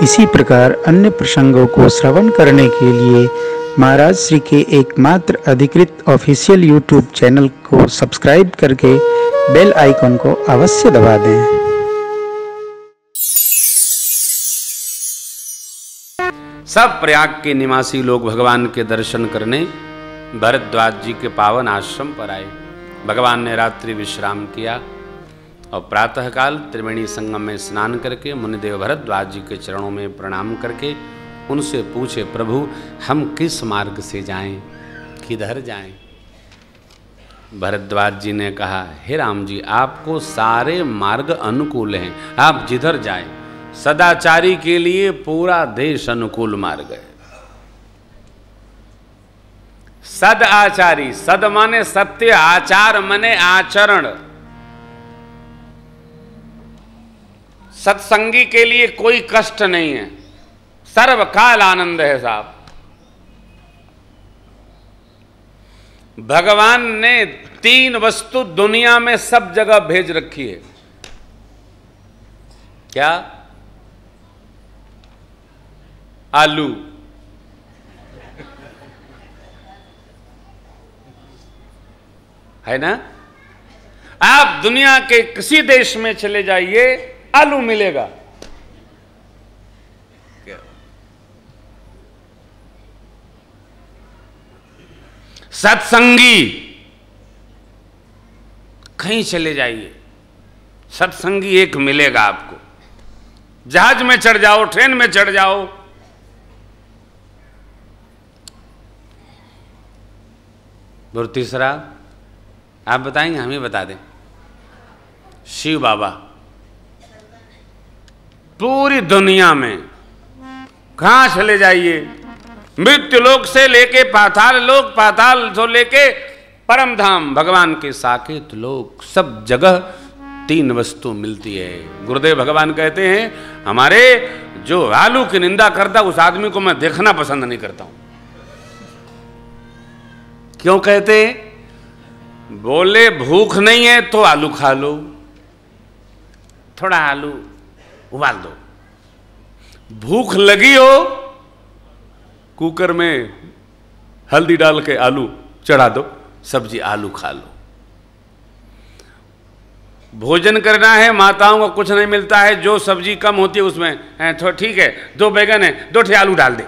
इसी प्रकार अन्य प्रसंगों को श्रवण करने के लिए महाराज श्री के एकमात्र अधिकृत ऑफिशियल यूट्यूब चैनल को सब्सक्राइब करके बेल आइकन को अवश्य दबा दें। सब प्रयाग के निवासी लोग भगवान के दर्शन करने भरद्वाज जी के पावन आश्रम पर आए। भगवान ने रात्रि विश्राम किया और प्रातःकाल त्रिवेणी संगम में स्नान करके मुनिदेव भरद्वाज जी के चरणों में प्रणाम करके उनसे पूछे, प्रभु हम किस मार्ग से जाएं, किधर जाएं? भरद्वाज जी ने कहा, हे राम जी, आपको सारे मार्ग अनुकूल हैं, आप जिधर जाएं। सदाचारी के लिए पूरा देश अनुकूल मार्ग है। सद आचारी, सद माने सत्य, आचार माने आचरण। सत्संगी के लिए कोई कष्ट नहीं है, सर्वकाल आनंद है साहब। भगवान ने 3 वस्तु दुनिया में सब जगह भेज रखी है। क्या? आलू, है ना? आप दुनिया के किसी देश में चले जाइए, आलू मिलेगा। सत्संगी, कहीं चले जाइए, सत्संगी एक मिलेगा आपको। जहाज में चढ़ जाओ, ट्रेन में चढ़ जाओ, और तीसरा आप बताएंगे, हम ही बता दें? शिव बाबा। पूरी दुनिया में कहां चले जाइए, मृत्यु लोक से लेके पाताल लोक, पाताल से लेके परम धाम, भगवान के साकेत लोक, सब जगह 3 वस्तु मिलती है। गुरुदेव भगवान कहते हैं, हमारे जो आलू की निंदा करता उस आदमी को मैं देखना पसंद नहीं करता हूं। क्यों कहते? बोले भूख नहीं है तो आलू खा लो, थोड़ा आलू उबाल दो। भूख लगी हो, कुकर में हल्दी डाल के आलू चढ़ा दो, सब्जी आलू खा लो। भोजन करना है, माताओं को कुछ नहीं मिलता है, जो सब्जी कम होती है उसमें तो ठीक है, 2 बैगन है, 2 ठे आलू डाल दे,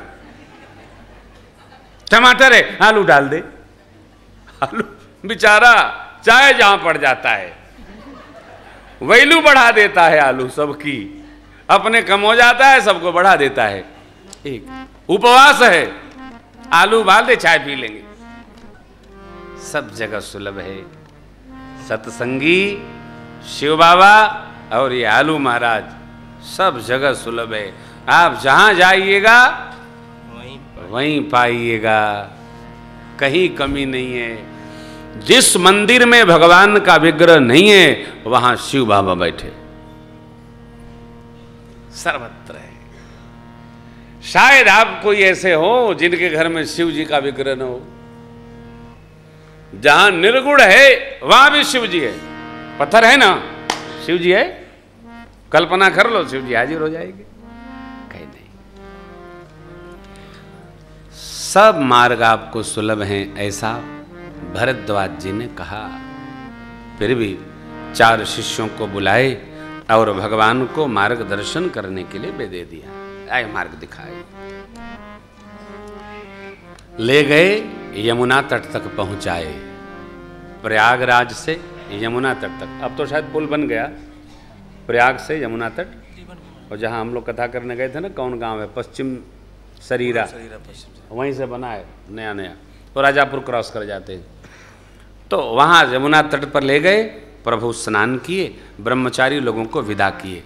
टमाटर है, आलू डाल दे। आलू बेचारा चाहे जहां पड़ जाता है, वैल्यू बढ़ा देता है आलू सबकी, अपने कम हो जाता है, सबको बढ़ा देता है। एक उपवास है, आलू उबाल दे, चाय पी लेंगे। सब जगह सुलभ है। सत्संगी, शिव बाबा और ये आलू महाराज, सब जगह सुलभ है। आप जहां जाइएगा वहीं पाइएगा, कहीं कमी नहीं है। जिस मंदिर में भगवान का विग्रह नहीं है, वहां शिव बाबा बैठे, सर्वत्र है। शायद आप कोई ऐसे हो जिनके घर में शिव जी का विग्रह न हो। जहां निर्गुण है वहां भी शिव जी है। पत्थर है ना, शिव जी है, कल्पना कर लो, शिव जी हाजिर हो जाएंगे। कहीं नहीं, सब मार्ग आपको सुलभ हैं, ऐसा भरद्वाज जी ने कहा। फिर भी 4 शिष्यों को बुलाए और भगवान को मार्गदर्शन करने के लिए दे दिया। आए मार्ग दिखाए, ले गए, यमुना तट तक पहुंचाए। प्रयागराज से यमुना तट तक, अब तो शायद पुल बन गया, प्रयाग से यमुना तट। और जहां हम लोग कथा करने गए थे ना, कौन गांव है, पश्चिम सरीरा, वहीं से बना है नया नया, तो राजापुर क्रॉस कर जाते हैं। तो वहाँ यमुना तट पर ले गए, प्रभु स्नान किए, ब्रह्मचारी लोगों को विदा किए।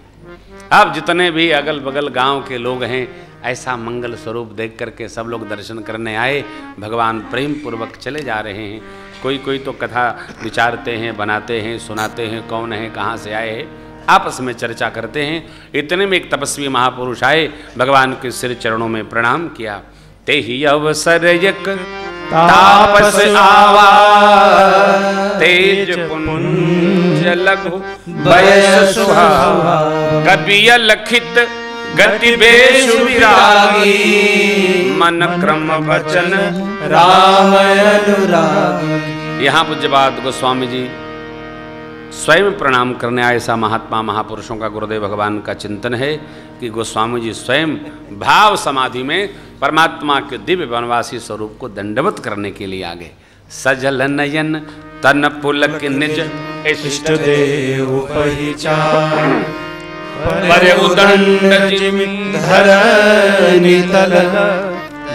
अब जितने भी अगल बगल गांव के लोग हैं, ऐसा मंगल स्वरूप देख करके सब लोग दर्शन करने आए। भगवान प्रेम पूर्वक चले जा रहे हैं। कोई कोई तो कथा विचारते हैं, बनाते हैं, सुनाते हैं, कौन है, कहाँ से आए हैं, आपस में चर्चा करते हैं। इतने में एक तपस्वी महापुरुष आए, भगवान के सिर चरणों में प्रणाम किया। ते ही अवसर यक तापस आवा, तेज पुंज लघु बयस सुहावा, कपिय लखित गति बेशु विरागी, मन क्रम वचन राम अनुरागी। यहाँ पूज्यपाद गोस्वामी जी स्वयं प्रणाम करने आए। ऐसा महात्मा महापुरुषों का गुरुदेव भगवान का चिंतन है कि गोस्वामी जी स्वयं भाव समाधि में परमात्मा के दिव्य वनवासी स्वरूप को दंडवत करने के लिए आ गए। सजल नयन तन पुलक निज इष्ट देव पहिचान, पर उदंड जिमि धरनि तल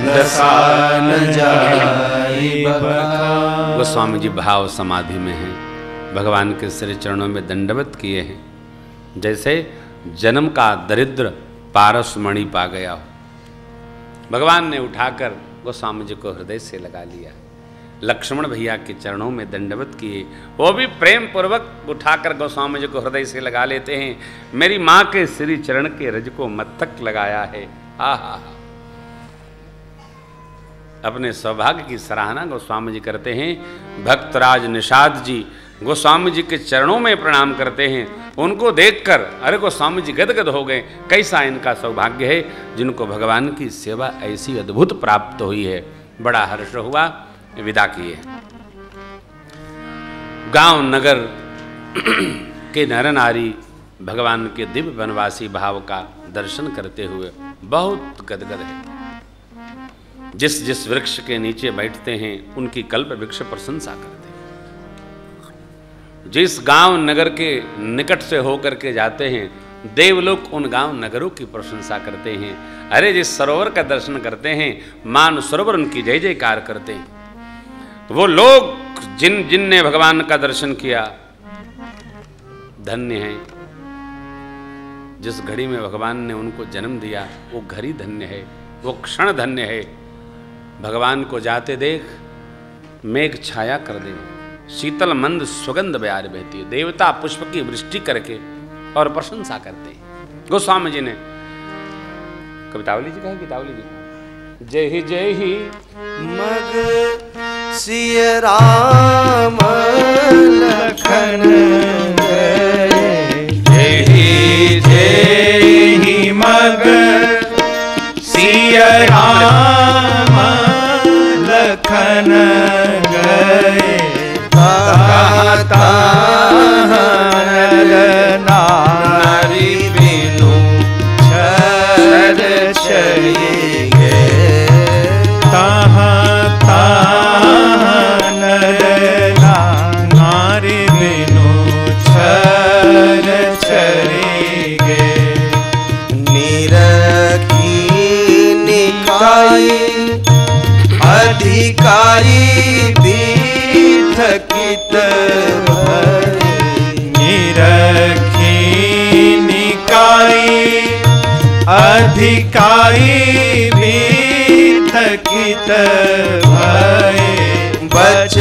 दसान जाई बखान। गोस्वामी जी भाव समाधि में हैं, भगवान के श्री चरणों में दंडवत किए हैं, जैसे जन्म का दरिद्र पारस मणि पा गया हो। भगवान ने उठाकर गोस्वामी जी को हृदय से लगा लिया। लक्ष्मण भैया के चरणों में दंडवत किए, वो भी प्रेम पूर्वक उठाकर गोस्वामी जी को हृदय से लगा लेते हैं। मेरी माँ के श्री चरण के रज को मत्थक लगाया है। आहा, अपने सौभाग्य की सराहना गोस्वामी जी करते हैं। भक्तराज निषाद जी गोस्वामी जी के चरणों में प्रणाम करते हैं। उनको देखकर अरे गोस्वामी जी गदगद हो गए। कैसा इनका सौभाग्य है जिनको भगवान की सेवा ऐसी अद्भुत प्राप्त हुई है। बड़ा हर्ष हुआ, विदा किए। गांव नगर के नर नारी भगवान के दिव्य वनवासी भाव का दर्शन करते हुए बहुत गदगद है। जिस जिस वृक्ष के नीचे बैठते हैं उनकी कल्प वृक्ष प्रशंसा करते हैं। जिस गांव नगर के निकट से होकर के जाते हैं देवलोक उन गांव नगरों की प्रशंसा करते हैं। अरे जिस सरोवर का दर्शन करते हैं मान सरोवर उनकी जय जयकार करते हैं। वो लोग जिनने भगवान का दर्शन किया धन्य हैं। जिस घड़ी में भगवान ने उनको जन्म दिया वो घड़ी धन्य है, वो क्षण धन्य है। भगवान को जाते देख मेघ छाया कर दे, शीतल मंद सुगंध बयार बहती है। देवता पुष्प की वृष्टि करके और प्रशंसा करते हैं। गोस्वामी जी ने कवितावली जी कहा, गीतावली जी जय ही मग सिय राम लखन जय ही मग सिय राम लखन गए, कहता नारी बिनु छर छड़ी गे, नारी बिनु छर छड़ी गे। निरखी निकाई अधिकारी पीठ कित निरखी निकाई अधिकारी पीठ कित भय, बच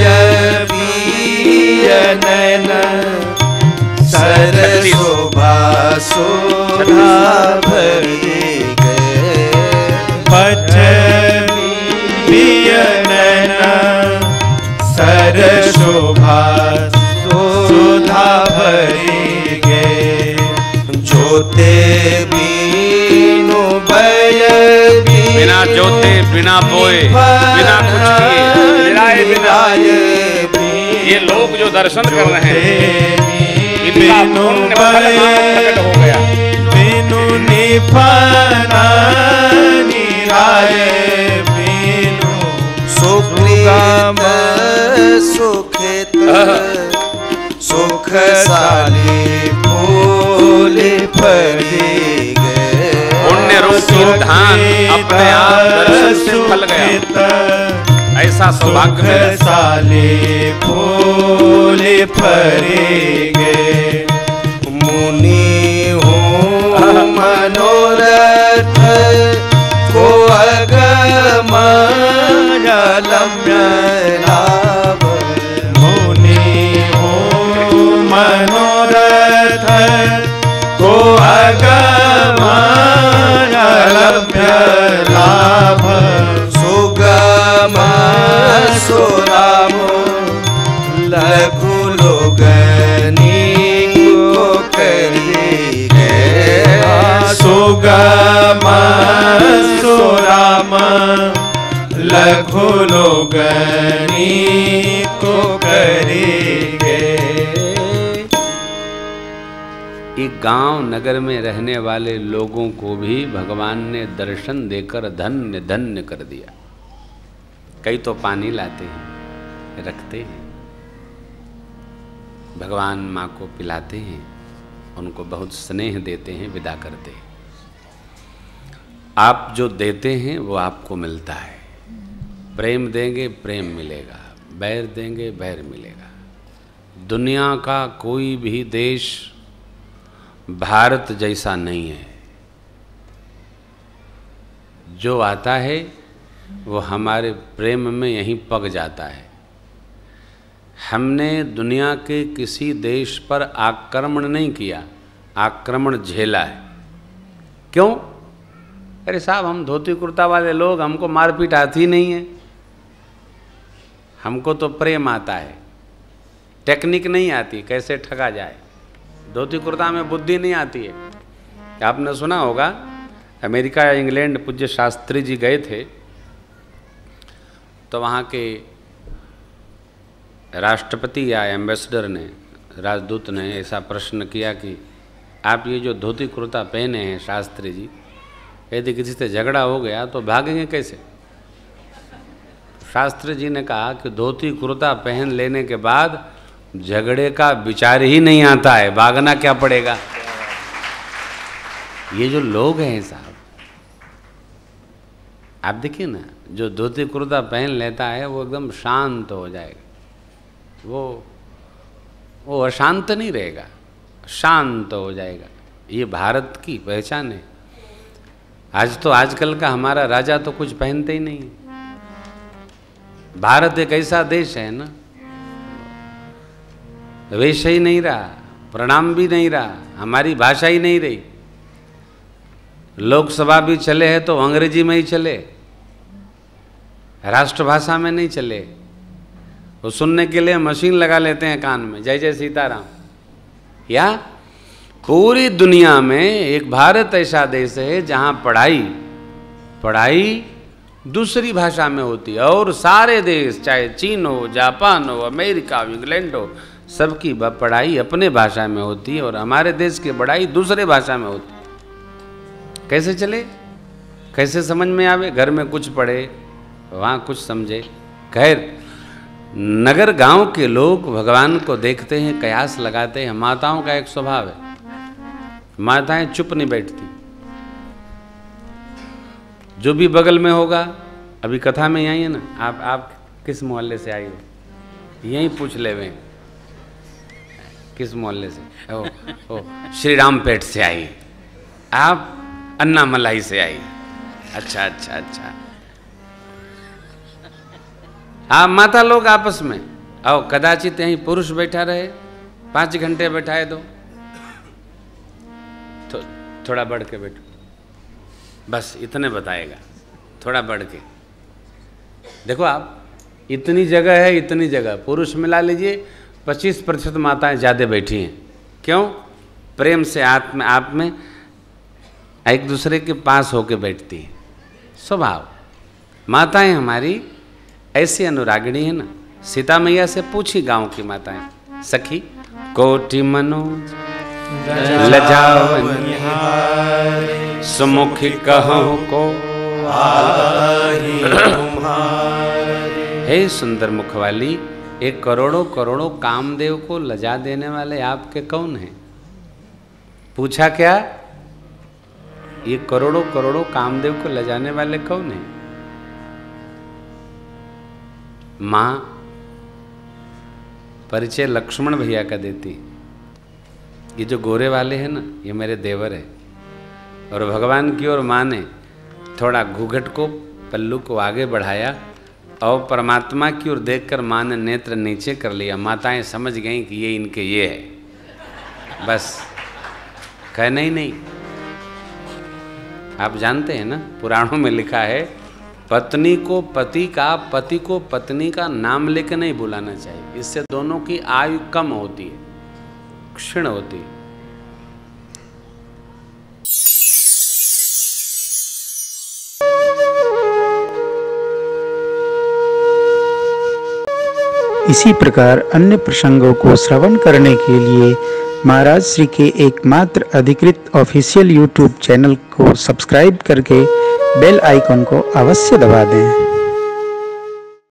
नैन सर शोभा शोभा भरी गए, बच नैन सर शोभा शोभा भरी गे। जोते बीनु बय बिना जोते बिना बोए बिना कुछ किए निराए बिना ये लोग जो दर्शन कर रहे हैं इनका पुण्य प्रकट हो गया। बिनु निफना निराए बिनु सुग्रीव सुखित सुख साली फूल फरी गए, पुण्य रूपी धान अपने आप दर्शन से फल गया। ऐसा सौभाग्य मिला। साले फूल फरे गे, मुनि हूँ मनोरथ को अगम लम्य लाभ, मुनि हूँ मनोरथ को अगम लम्य लाभ, सुगम सुराम लघु लोगनी को करी गए, सुगम लघु लोगनी को करेंगे। ये गांव नगर में रहने वाले लोगों को भी भगवान ने दर्शन देकर धन्य धन्य कर दिया। कई तो पानी लाते हैं, रखते हैं, भगवान माँ को पिलाते हैं, उनको बहुत स्नेह देते हैं, विदा करते हैं। आप जो देते हैं वो आपको मिलता है। प्रेम देंगे प्रेम मिलेगा, बैर देंगे बैर मिलेगा। दुनिया का कोई भी देश भारत जैसा नहीं है। जो आता है वो हमारे प्रेम में यहीं पक जाता है। हमने दुनिया के किसी देश पर आक्रमण नहीं किया, आक्रमण झेला है। क्यों? अरे साहब, हम धोती कुर्ता वाले लोग, हमको मारपीट आती नहीं है। हमको तो प्रेम आता है, टेक्निक नहीं आती कैसे ठगा जाए। धोती कुर्ता में बुद्धि नहीं आती है। आपने सुना होगा अमेरिका या इंग्लैंड पूज्य शास्त्री जी गए थे, तो वहाँ के राष्ट्रपति या एम्बेसडर ने, राजदूत ने ऐसा प्रश्न किया कि आप ये जो धोती कुर्ता पहने हैं शास्त्री जी, यदि किसी से झगड़ा हो गया तो भागेंगे कैसे? शास्त्री जी ने कहा कि धोती कुर्ता पहन लेने के बाद झगड़े का विचार ही नहीं आता है, भागना क्या पड़ेगा। ये जो लोग हैं साहब, आप देखिए ना, जो धोती कुर्ता पहन लेता है वो एकदम शांत हो जाएगा, वो अशांत नहीं रहेगा, शांत हो जाएगा। ये भारत की पहचान है। आज तो आजकल का हमारा राजा तो कुछ पहनते ही नहीं है। भारत एक ऐसा देश है ना, वेश ही नहीं रहा, प्रणाम भी नहीं रहा, हमारी भाषा ही नहीं रही। लोकसभा भी चले हैं तो अंग्रेजी में ही चले, राष्ट्रभाषा में नहीं चले। वो सुनने के लिए मशीन लगा लेते हैं कान में, जय जय सीताराम। या पूरी दुनिया में एक भारत ऐसा देश है जहाँ पढ़ाई दूसरी भाषा में होती है, और सारे देश चाहे चीन हो, जापान हो, अमेरिका हो, इंग्लैंड हो, सबकी पढ़ाई अपने भाषा में होती है, और हमारे देश की पढ़ाई दूसरे भाषा में होती है। कैसे चले, कैसे समझ में आवे? घर में कुछ पढ़े, वहाँ कुछ समझे। खैर, नगर गांव के लोग भगवान को देखते हैं, कयास लगाते हैं। माताओं का एक स्वभाव है, माताएं चुप नहीं बैठती। जो भी बगल में होगा, अभी कथा में आई है ना, आप किस मोहल्ले से आई हो, यहीं पूछ ले वे किस मोहल्ले से। ओ श्री रामपेट से आई, आप अन्ना मलाई से आई। अच्छा अच्छा अच्छा। आप माता लोग आपस में आओ, कदाचित यहीं पुरुष बैठा रहे, 5 घंटे बैठाए दो, तो थोड़ा बढ़ के बैठो, बस इतने बताएगा, थोड़ा बढ़ के देखो। आप इतनी जगह है, इतनी जगह पुरुष मिला लीजिए, 25% माताएं ज़्यादा बैठी हैं। क्यों? प्रेम से आप में एक दूसरे के पास होके बैठती हैं। स्वभाव माताएं हमारी ऐसी अनुरागिणी है ना। सीता मैया से पूछी गांव की माताएं, सखी कोटि मनोज लजावनी सुमुखी कहूँ को हे सुंदर मुख वाली, एक करोड़ों करोड़ों कामदेव को लजा देने वाले आपके कौन हैं? पूछा क्या? ये करोड़ों करोड़ों कामदेव को लजाने वाले कौन हैं? माँ परिचय लक्ष्मण भैया का देती। ये जो गोरे वाले हैं ना, ये मेरे देवर है। और भगवान की ओर माँ ने थोड़ा घूंघट को, पल्लू को आगे बढ़ाया, और परमात्मा की ओर देखकर माँ ने नेत्र नीचे कर लिया। माताएं समझ गईं कि ये इनके ये है, बस कहना ही नहीं। आप जानते हैं ना, पुराणों में लिखा है, पत्नी को पति का, पति को पत्नी का नाम लेकर नहीं बुलाना चाहिए। इससे दोनों की आयु कम होती है, क्षीण होती है। इसी प्रकार अन्य प्रसंगों को श्रवण करने के लिए महाराज श्री के एकमात्र अधिकृत ऑफिशियल यूट्यूब चैनल को सब्सक्राइब करके बेल आइकन को अवश्य दबा दें।